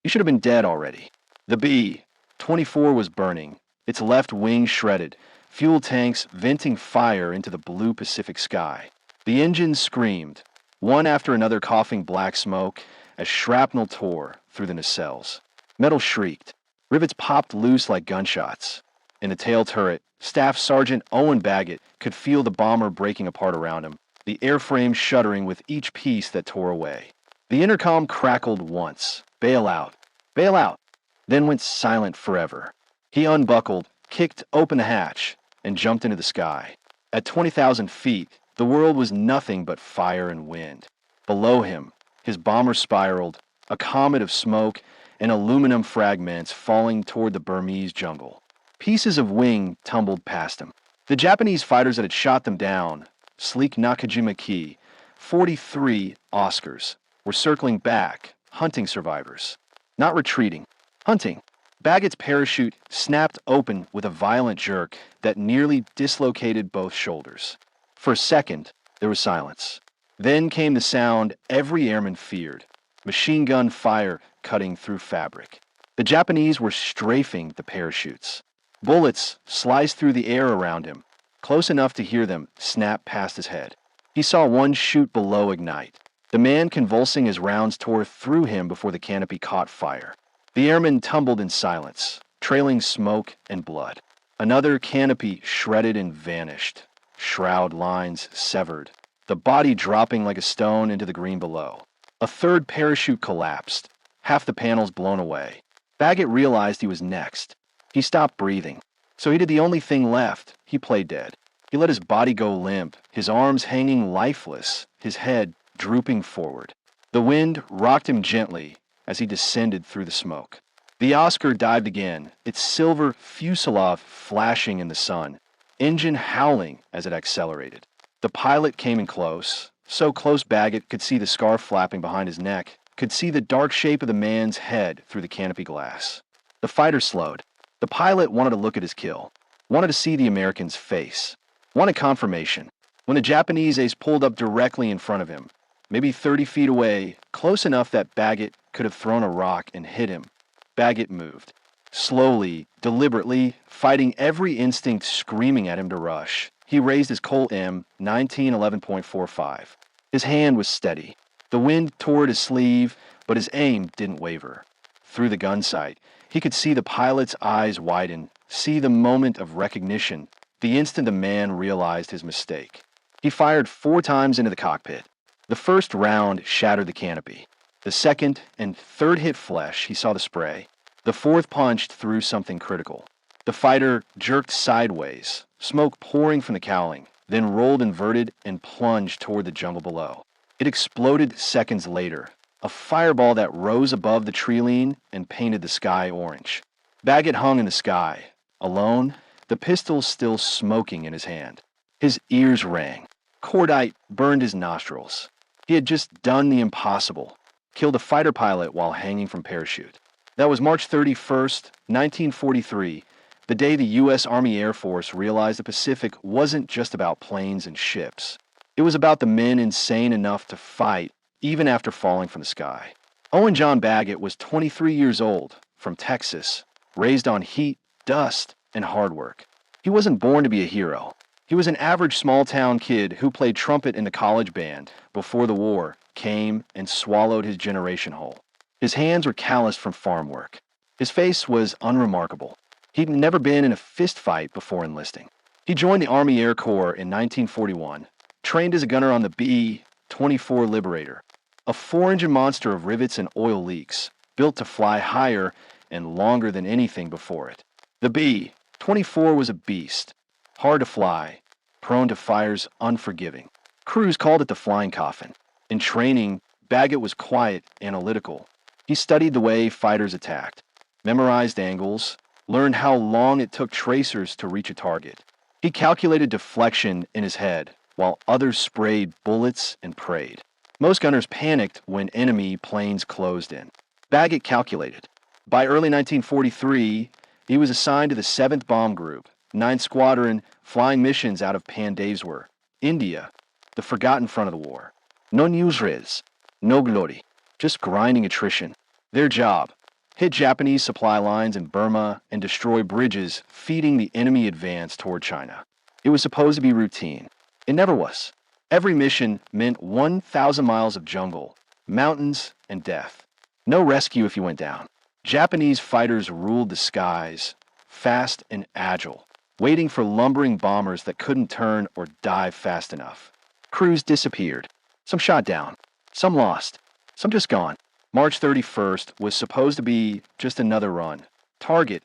He should have been dead already. The B-24 was burning, its left wing shredded, fuel tanks venting fire into the blue Pacific sky. The engines screamed, one after another coughing black smoke as shrapnel tore through the nacelles. Metal shrieked. Rivets popped loose like gunshots. In the tail turret, Staff Sergeant Owen Baggett could feel the bomber breaking apart around him, the airframe shuddering with each piece that tore away. The intercom crackled once. Bail out. Bail out. Then went silent forever. He unbuckled, kicked open the hatch, and jumped into the sky. At 20,000 feet, the world was nothing but fire and wind. Below him, his bomber spiraled, a comet of smoke and aluminum fragments falling toward the Burmese jungle. Pieces of wing tumbled past him. The Japanese fighters that had shot them down, sleek Nakajima-ki, 43 Oscars, were circling back, hunting survivors. Not retreating, hunting. Baggett's parachute snapped open with a violent jerk that nearly dislocated both shoulders. For a second, there was silence. Then came the sound every airman feared, machine gun fire cutting through fabric. The Japanese were strafing the parachutes. Bullets sliced through the air around him, close enough to hear them snap past his head. He saw one chute below ignite, the man convulsing as rounds tore through him before the canopy caught fire. The airman tumbled in silence, trailing smoke and blood. Another canopy shredded and vanished, shroud lines severed, the body dropping like a stone into the green below. A third parachute collapsed, half the panels blown away. Baggett realized he was next. He stopped breathing, so he did the only thing left. He played dead. He let his body go limp, his arms hanging lifeless, his head drooping forward. The wind rocked him gently as he descended through the smoke. The Oscar dived again, its silver fuselage flashing in the sun, engine howling as it accelerated. The pilot came in close, so close Baggett could see the scarf flapping behind his neck, could see the dark shape of the man's head through the canopy glass. The fighter slowed. The pilot wanted to look at his kill, wanted to see the American's face, wanted confirmation. When the Japanese ace pulled up directly in front of him, maybe 30 feet away, close enough that Baggett could have thrown a rock and hit him, Baggett moved. Slowly, deliberately, fighting every instinct screaming at him to rush, he raised his Colt M 1911.45. His hand was steady. The wind tore at his sleeve, but his aim didn't waver. Through the gun sight, he could see the pilot's eyes widen, see the moment of recognition, the instant the man realized his mistake. He fired 4 times into the cockpit. The first round shattered the canopy. The second and third hit flesh, he saw the spray. The fourth punched through something critical. The fighter jerked sideways, smoke pouring from the cowling, then rolled inverted and plunged toward the jungle below. It exploded seconds later, a fireball that rose above the tree-line and painted the sky orange. Baggett hung in the sky, alone, the pistol still smoking in his hand. His ears rang. Cordite burned his nostrils. He had just done the impossible, killed a fighter pilot while hanging from parachute. That was March 31st, 1943, the day the U.S. Army Air Force realized the Pacific wasn't just about planes and ships. It was about the men insane enough to fight even after falling from the sky. Owen John Baggett was 23 years old, from Texas, raised on heat, dust, and hard work. He wasn't born to be a hero. He was an average small-town kid who played trumpet in the college band before the war came and swallowed his generation whole. His hands were calloused from farm work. His face was unremarkable. He'd never been in a fist fight before enlisting. He joined the Army Air Corps in 1941, trained as a gunner on the B-24 Liberator, a 4-engine monster of rivets and oil leaks, built to fly higher and longer than anything before it. The B-24 was a beast, hard to fly, prone to fires unforgiving. Crews called it the flying coffin. In training, Baggett was quiet, analytical. He studied the way fighters attacked, memorized angles, learned how long it took tracers to reach a target. He calculated deflection in his head, while others sprayed bullets and prayed. Most gunners panicked when enemy planes closed in. Baggett calculated. By early 1943, he was assigned to the 7th Bomb Group, 9th Squadron, flying missions out of Pandavsur, India, the forgotten front of the war. No news res, no glory, just grinding attrition. Their job, hit Japanese supply lines in Burma, and destroy bridges feeding the enemy advance toward China. It was supposed to be routine. It never was. Every mission meant 1,000 miles of jungle, mountains, and death. No rescue if you went down. Japanese fighters ruled the skies, fast and agile, waiting for lumbering bombers that couldn't turn or dive fast enough. Crews disappeared. Some shot down. Some lost. Some just gone. March 31st was supposed to be just another run. Target,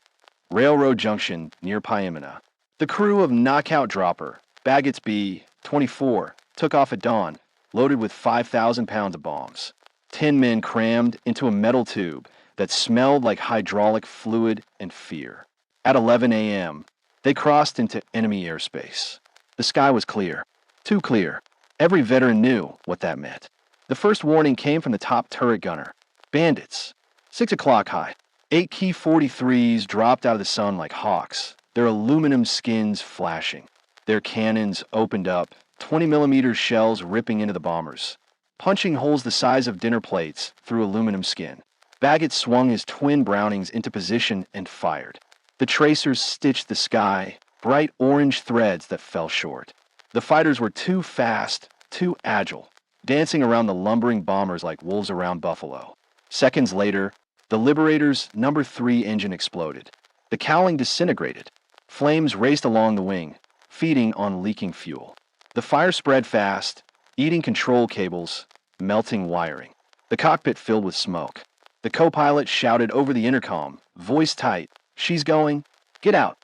Railroad Junction near Pyemina. The crew of Knockout Dropper, Baggett's B-24, took off at dawn, loaded with 5,000 pounds of bombs. 10 men crammed into a metal tube that smelled like hydraulic fluid and fear. At 11 a.m., they crossed into enemy airspace. The sky was clear. Too clear. Every veteran knew what that meant. The first warning came from the top turret gunner. Bandits. 6 o'clock high. 8 Key 43s dropped out of the sun like hawks, their aluminum skins flashing. Their cannons opened up, 20mm shells ripping into the bombers, punching holes the size of dinner plates through aluminum skin. Baggett swung his twin Brownings into position and fired. The tracers stitched the sky, bright orange threads that fell short. The fighters were too fast, too agile, dancing around the lumbering bombers like wolves around buffalo. Seconds later, the Liberator's No. 3 engine exploded. The cowling disintegrated. Flames raced along the wing, feeding on leaking fuel. The fire spread fast, eating control cables, melting wiring. The cockpit filled with smoke. The co-pilot shouted over the intercom, voice tight, "She's going. Get out."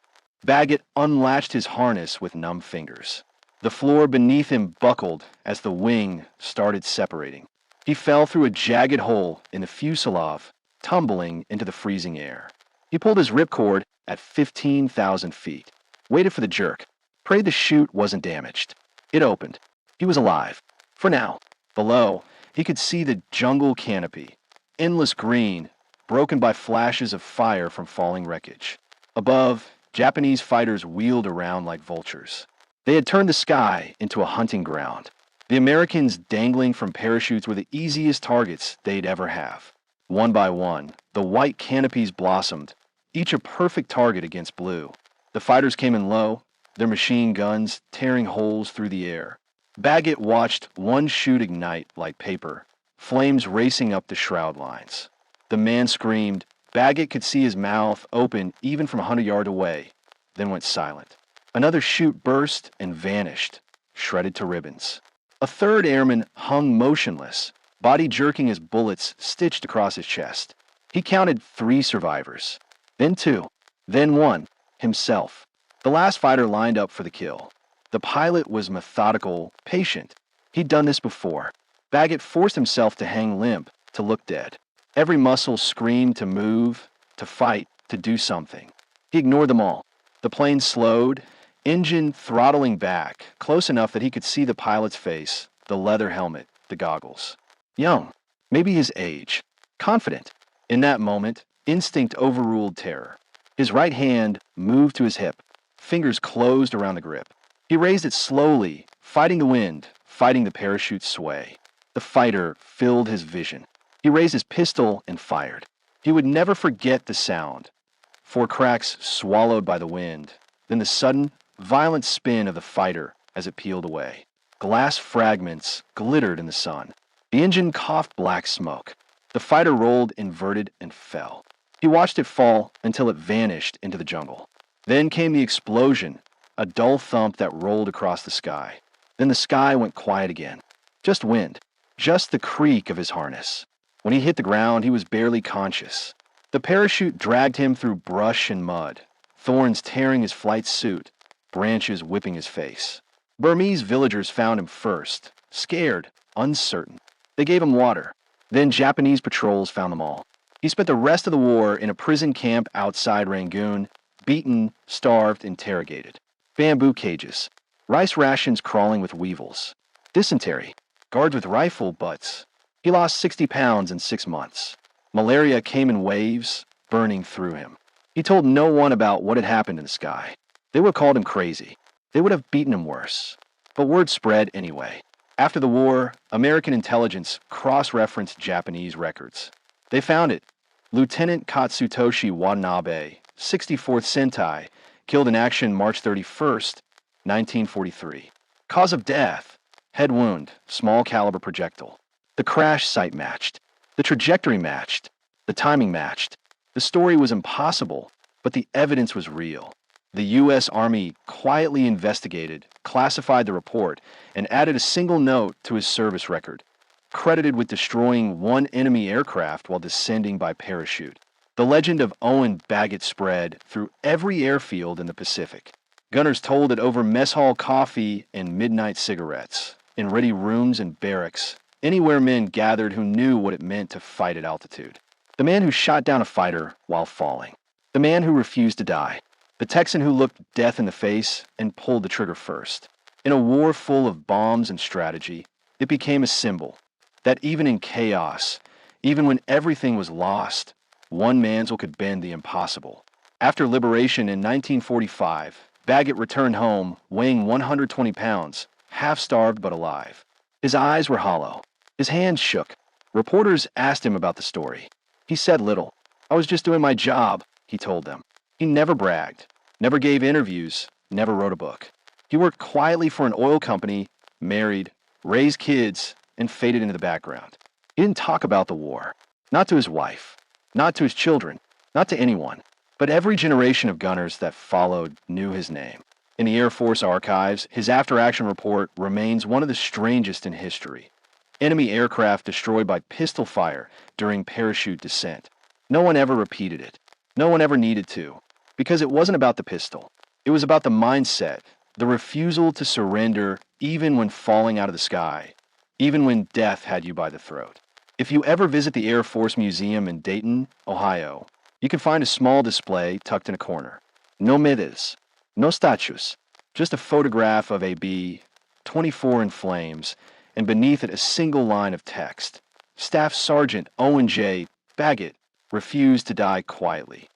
Baggett unlatched his harness with numb fingers. The floor beneath him buckled as the wing started separating. He fell through a jagged hole in the fuselage, tumbling into the freezing air. He pulled his ripcord at 15,000 feet, waited for the jerk, prayed the chute wasn't damaged. It opened. He was alive. For now. Below, he could see the jungle canopy, endless green, broken by flashes of fire from falling wreckage. Above, Japanese fighters wheeled around like vultures. They had turned the sky into a hunting ground. The Americans dangling from parachutes were the easiest targets they'd ever have. One by one, the white canopies blossomed, each a perfect target against blue. The fighters came in low, their machine guns tearing holes through the air. Baggett watched one chute ignite like paper, flames racing up the shroud lines. The man screamed. Baggett could see his mouth open even from 100 yards away, then went silent. Another chute burst and vanished, shredded to ribbons. A third airman hung motionless, body jerking as bullets stitched across his chest. He counted 3 survivors, then 2, then 1, himself. The last fighter lined up for the kill. The pilot was methodical, patient. He'd done this before. Baggett forced himself to hang limp, to look dead. Every muscle screamed to move, to fight, to do something. He ignored them all. The plane slowed, engine throttling back, close enough that he could see the pilot's face, the leather helmet, the goggles. Young, maybe his age. Confident. In that moment, instinct overruled terror. His right hand moved to his hip. Fingers closed around the grip. He raised it slowly, fighting the wind, fighting the parachute's sway. The fighter filled his vision. He raised his pistol and fired. He would never forget the sound. 4 cracks swallowed by the wind, then the sudden, violent spin of the fighter as it peeled away. Glass fragments glittered in the sun. The engine coughed black smoke. The fighter rolled inverted and fell. He watched it fall until it vanished into the jungle. Then came the explosion, a dull thump that rolled across the sky. Then the sky went quiet again. Just wind. Just the creak of his harness. When he hit the ground, he was barely conscious. The parachute dragged him through brush and mud, thorns tearing his flight suit, branches whipping his face. Burmese villagers found him first, scared, uncertain. They gave him water. Then Japanese patrols found them all. He spent the rest of the war in a prison camp outside Rangoon, beaten, starved, interrogated. Bamboo cages, rice rations crawling with weevils, dysentery, guards with rifle butts. He lost 60 pounds in 6 months. Malaria came in waves, burning through him. He told no one about what had happened in the sky. They would have called him crazy. They would have beaten him worse. But word spread anyway. After the war, American intelligence cross-referenced Japanese records. They found it. Lieutenant Katsutoshi Watanabe, 64th Sentai, killed in action March 31st, 1943. Cause of death: head wound, small caliber projectile. The crash site matched. The trajectory matched. The timing matched. The story was impossible, but the evidence was real. The U.S. Army quietly investigated, classified the report, and added a single note to his service record, credited with destroying one enemy aircraft while descending by parachute. The legend of Owen Baggett spread through every airfield in the Pacific. Gunners told it over mess hall coffee and midnight cigarettes, in ready rooms and barracks, anywhere men gathered who knew what it meant to fight at altitude. The man who shot down a fighter while falling. The man who refused to die. The Texan who looked death in the face and pulled the trigger first. In a war full of bombs and strategy, it became a symbol that even in chaos, even when everything was lost, one man's could bend the impossible. After liberation in 1945, Baggett returned home weighing 120 pounds, half-starved but alive. His eyes were hollow. His hands shook. Reporters asked him about the story. He said little. "I was just doing my job," he told them. He never bragged, never gave interviews, never wrote a book. He worked quietly for an oil company, married, raised kids, and faded into the background. He didn't talk about the war. Not to his wife. Not to his children. Not to anyone. But every generation of gunners that followed knew his name. In the Air Force archives, his after-action report remains one of the strangest in history. Enemy aircraft destroyed by pistol fire during parachute descent. No one ever repeated it. No one ever needed to. Because it wasn't about the pistol. It was about the mindset, the refusal to surrender even when falling out of the sky, even when death had you by the throat. If you ever visit the Air Force Museum in Dayton, Ohio, you can find a small display tucked in a corner. No medals, no statues, just a photograph of a B-24 in flames, and beneath it a single line of text. Staff Sergeant Owen J. Baggett refused to die quietly.